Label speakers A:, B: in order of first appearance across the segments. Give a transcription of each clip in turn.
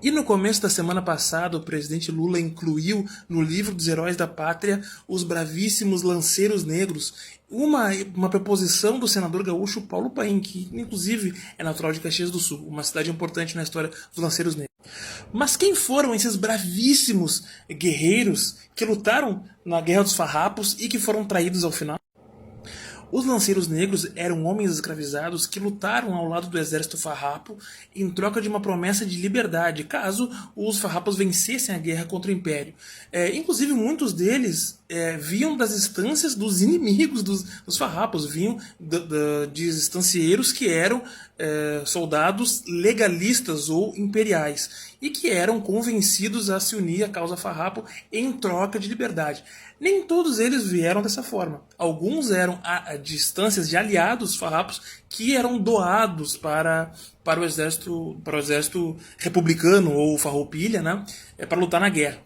A: E no começo da semana passada, o presidente Lula incluiu no livro dos Heróis da Pátria os bravíssimos lanceiros negros, uma proposição do senador gaúcho Paulo Paim, que inclusive é natural de Caxias do Sul, uma cidade importante na história dos lanceiros negros. Mas quem foram esses bravíssimos guerreiros que lutaram na Guerra dos Farrapos e que foram traídos ao final? Os lanceiros negros eram homens escravizados que lutaram ao lado do exército farrapo em troca de uma promessa de liberdade, caso os farrapos vencessem a guerra contra o Império. Inclusive, muitos deles vinham das instâncias dos inimigos dos farrapos, vinham de estancieiros que eram soldados legalistas ou imperiais e que eram convencidos a se unir à causa farrapo em troca de liberdade. Nem todos eles vieram dessa forma. Alguns eram de instâncias de aliados farrapos que eram doados para o exército republicano ou farroupilha, né, para lutar na guerra.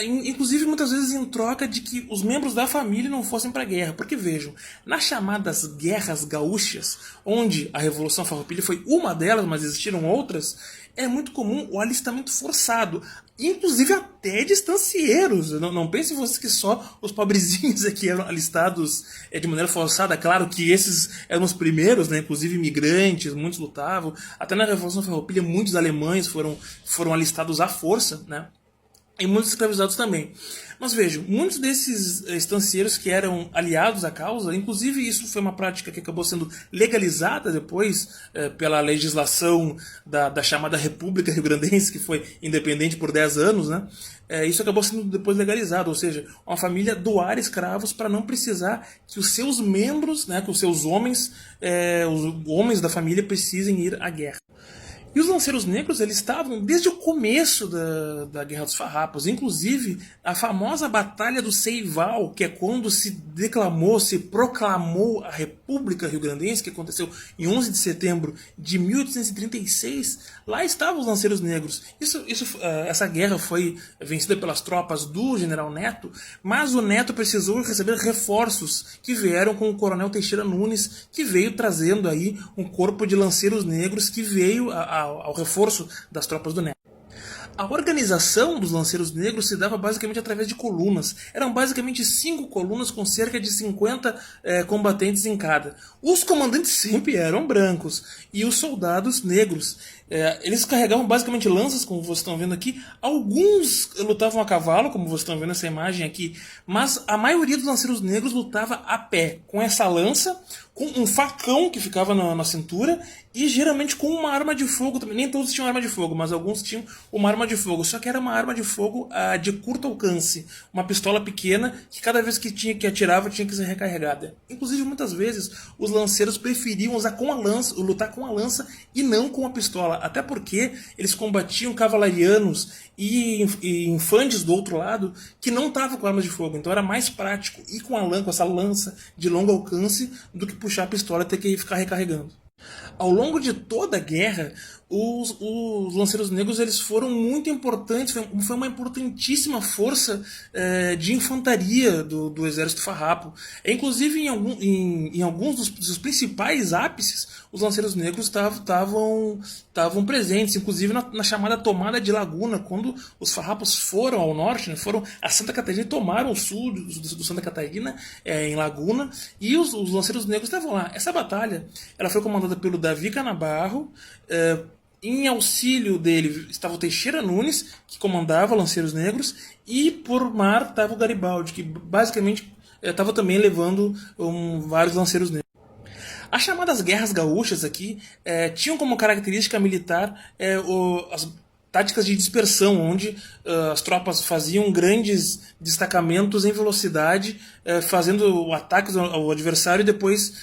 A: Inclusive muitas vezes em troca de que os membros da família não fossem para a guerra. Porque vejam, nas chamadas guerras gaúchas, onde a Revolução Farroupilha foi uma delas, mas existiram outras, é muito comum o alistamento forçado, inclusive até de estancieiros. Não pensem vocês que só os pobrezinhos aqui eram alistados de maneira forçada. Claro que esses eram os primeiros, né? Inclusive imigrantes, muitos lutavam. Até na Revolução Farroupilha muitos alemães foram alistados à força, né? E muitos escravizados também. Mas vejam, muitos desses estancieiros que eram aliados à causa, inclusive isso foi uma prática que acabou sendo legalizada depois pela legislação da chamada República Rio-Grandense, que foi independente por 10 anos, né? Isso acabou sendo depois legalizado, ou seja, uma família doar escravos para não precisar que os seus membros, né, que os seus homens, os homens da família precisem ir à guerra. E os lanceiros negros eles estavam desde o começo da Guerra dos Farrapos. Inclusive, a famosa Batalha do Ceival, que é quando se proclamou a República Rio-Grandense, que aconteceu em 11 de setembro de 1836, lá estavam os lanceiros negros. Essa guerra foi vencida pelas tropas do general Neto, mas o Neto precisou receber reforços que vieram com o coronel Teixeira Nunes, que veio trazendo aí um corpo de lanceiros negros que veio ao reforço das tropas do Neto. A organização dos lanceiros negros se dava basicamente através de colunas. Eram basicamente 5 colunas com cerca de 50 combatentes em cada. Os comandantes sempre eram brancos e os soldados negros. Eles carregavam basicamente lanças, como vocês estão vendo aqui. Alguns lutavam a cavalo, como vocês estão vendo essa imagem aqui. Mas a maioria dos lanceiros negros lutava a pé, com essa lança, com um facão que ficava na cintura e geralmente com uma arma de fogo também. Nem todos tinham arma de fogo, mas alguns tinham uma arma de fogo. Só que era uma arma de fogo de curto alcance. Uma pistola pequena que cada vez que atirava tinha que ser recarregada. Inclusive, muitas vezes, os lanceiros preferiam lutar com a lança e não com a pistola. Até porque eles combatiam cavalarianos e infantes do outro lado que não estavam com armas de fogo. Então era mais prático ir com essa lança de longo alcance do que puxar a pistola e ter que ficar recarregando. Ao longo de toda a guerra, os lanceiros negros eles foram muito importantes, foi uma importantíssima força de infantaria do exército farrapo. Inclusive, em alguns dos principais ápices, os lanceiros negros estavam presentes, inclusive na chamada tomada de Laguna, quando os farrapos foram ao norte, né, foram a Santa Catarina e tomaram o sul do Santa Catarina, em Laguna, e os lanceiros negros estavam lá. Essa batalha ela foi comandada pelo Davi Canabarro. Em auxílio dele estava o Teixeira Nunes, que comandava Lanceiros Negros, e por mar estava o Garibaldi, que basicamente estava também levando vários Lanceiros Negros. As chamadas guerras gaúchas aqui tinham como característica militar as táticas de dispersão, onde as tropas faziam grandes destacamentos em velocidade, fazendo ataques ao adversário e depois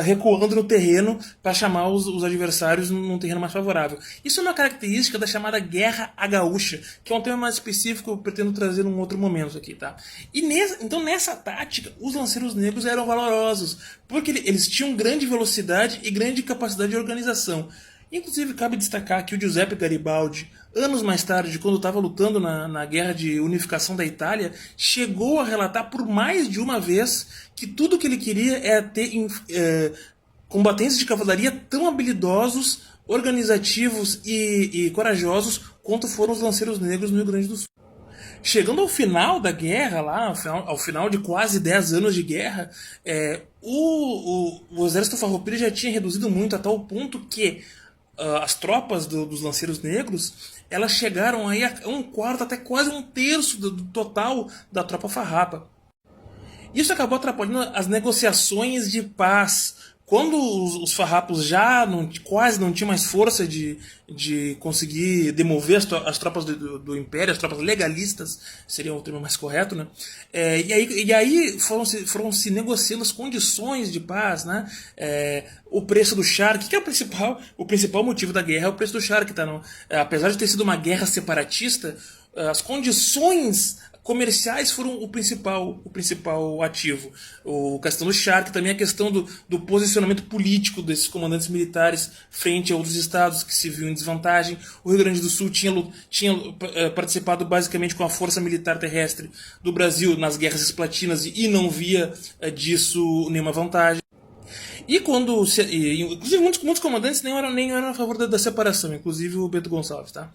A: recuando no terreno para chamar os adversários num terreno mais favorável. Isso é uma característica da chamada Guerra à Gaúcha, que é um tema mais específico que eu pretendo trazer num outro momento aqui, tá? Então nessa tática, os lanceiros negros eram valorosos, porque eles tinham grande velocidade e grande capacidade de organização. Inclusive, cabe destacar que o Giuseppe Garibaldi, anos mais tarde, quando estava lutando na guerra de unificação da Itália, chegou a relatar por mais de uma vez que tudo que ele queria era ter combatentes de cavalaria tão habilidosos organizativos e corajosos quanto foram os lanceiros negros no Rio Grande do Sul. Chegando ao final da guerra, lá, ao final de quase 10 anos de guerra, o exército farroupilha já tinha reduzido muito a tal ponto que as tropas dos lanceiros negros elas chegaram aí a um quarto, até quase um terço do total da tropa farrapa. Isso acabou atrapalhando as negociações de paz. Quando os farrapos já quase não tinham mais força de conseguir demover as tropas do Império, as tropas legalistas, seria o termo mais correto, né? E aí foram se negociando as condições de paz, né? O preço do charque, que é o principal motivo da guerra, é o preço do charque. Tá? Apesar de ter sido uma guerra separatista, as condições comerciais foram o principal ativo. A questão do charque, também a questão do posicionamento político desses comandantes militares frente a outros estados que se viam em desvantagem. O Rio Grande do Sul tinha participado basicamente com a força militar terrestre do Brasil nas guerras cisplatinas e não via disso nenhuma vantagem. E inclusive muitos comandantes nem eram a favor da separação, inclusive o Bento Gonçalves, tá?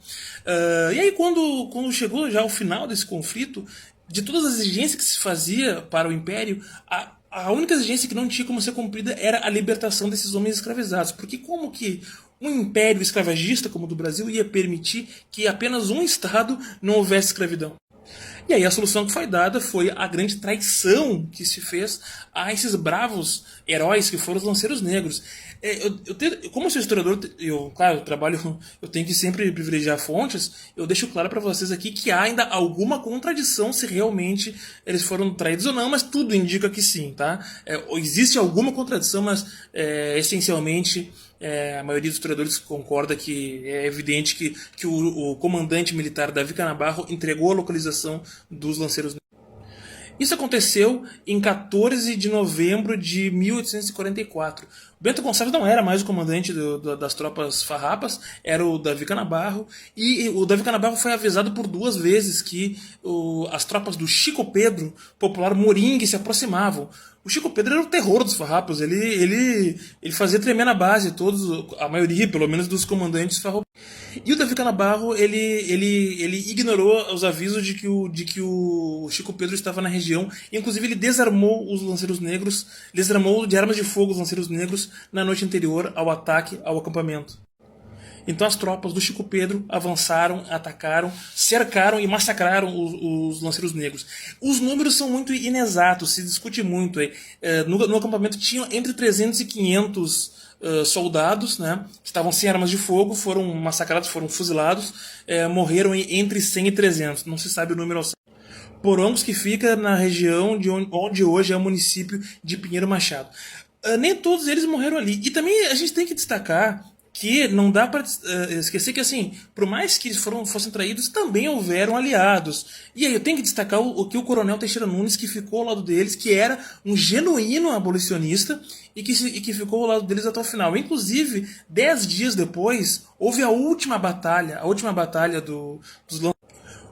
A: E aí quando chegou já ao final desse conflito, de todas as exigências que se fazia para o Império, a única exigência que não tinha como ser cumprida era a libertação desses homens escravizados. Porque como que um império escravagista como o do Brasil ia permitir que apenas um estado não houvesse escravidão? E aí a solução que foi dada foi a grande traição que se fez a esses bravos heróis que foram os lanceiros negros. Como eu sou historiador, claro, eu tenho que sempre privilegiar fontes, eu deixo claro para vocês aqui que há ainda alguma contradição se realmente eles foram traídos ou não, mas tudo indica que sim, tá? Existe alguma contradição, mas essencialmente a maioria dos historiadores concorda que é evidente que o comandante militar Davi Canabarro entregou a localização dos lanceiros negros. Isso aconteceu em 14 de novembro de 1844. O Bento Gonçalves não era mais o comandante das tropas farrapas, era o Davi Canabarro, e o Davi Canabarro foi avisado por 2 vezes que as tropas do Chico Pedro, popular Moringue, se aproximavam. O Chico Pedro era o terror dos farrapos, ele fazia tremer na base, a maioria, pelo menos, dos comandantes farrapos. E o Davi Canabarro, ele ignorou os avisos de que o Chico Pedro estava na região. Inclusive, ele desarmou os lanceiros negros, desarmou de armas de fogo os lanceiros negros na noite anterior ao ataque ao acampamento. Então as tropas do Chico Pedro avançaram, atacaram, cercaram e massacraram os lanceiros negros. Os números são muito inexatos, se discute muito. No acampamento tinham entre 300 e 500 soldados, né, que estavam sem armas de fogo, foram massacrados, foram fuzilados, morreram entre 100 e 300, não se sabe o número ao certo. Porongos, que fica na região onde hoje é o município de Pinheiro Machado. Nem todos eles morreram ali. E também a gente tem que destacar que não dá para esquecer que, assim, por mais que fossem traídos, também houveram aliados. E aí eu tenho que destacar o coronel Teixeira Nunes, que ficou ao lado deles, que era um genuíno abolicionista e que ficou ao lado deles até o final. Inclusive, 10 dias depois, houve a última batalha dos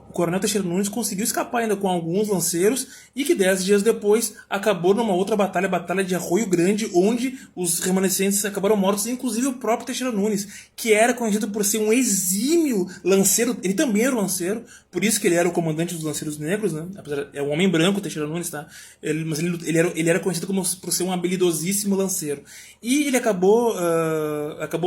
A: o coronel Teixeira Nunes conseguiu escapar ainda com alguns lanceiros e que 10 dias depois acabou numa outra batalha, a Batalha de Arroio Grande, onde os remanescentes acabaram mortos, inclusive o próprio Teixeira Nunes, que era conhecido por ser um exímio lanceiro. Ele também era um lanceiro, por isso que ele era o comandante dos lanceiros negros, né? É um homem branco, Teixeira Nunes, tá? Mas ele era conhecido por ser um habilidosíssimo lanceiro. E ele acabou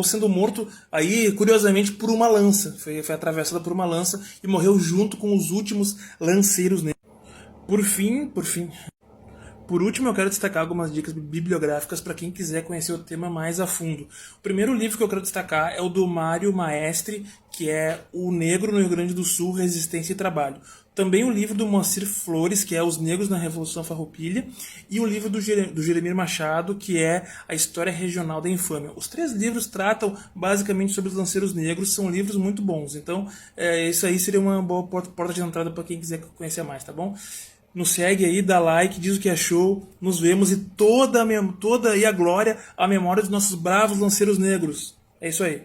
A: sendo morto aí, curiosamente, por uma lança. Foi atravessada por uma lança e morreu junto com os últimos lanceiros negros. Por último, eu quero destacar algumas dicas bibliográficas para quem quiser conhecer o tema mais a fundo. O primeiro livro que eu quero destacar é o do Mário Maestre, que é O Negro no Rio Grande do Sul, Resistência e Trabalho. Também o livro do Moacir Flores, que é Os Negros na Revolução Farroupilha, e o livro do Jeremir Machado, que é A História Regional da Infâmia. Os 3 livros tratam basicamente sobre os lanceiros negros, são livros muito bons. Então, isso aí seria uma boa porta de entrada para quem quiser conhecer mais, tá bom? Nos segue aí, dá like, diz o que achou, nos vemos e toda a glória à memória dos nossos bravos lanceiros negros. É isso aí.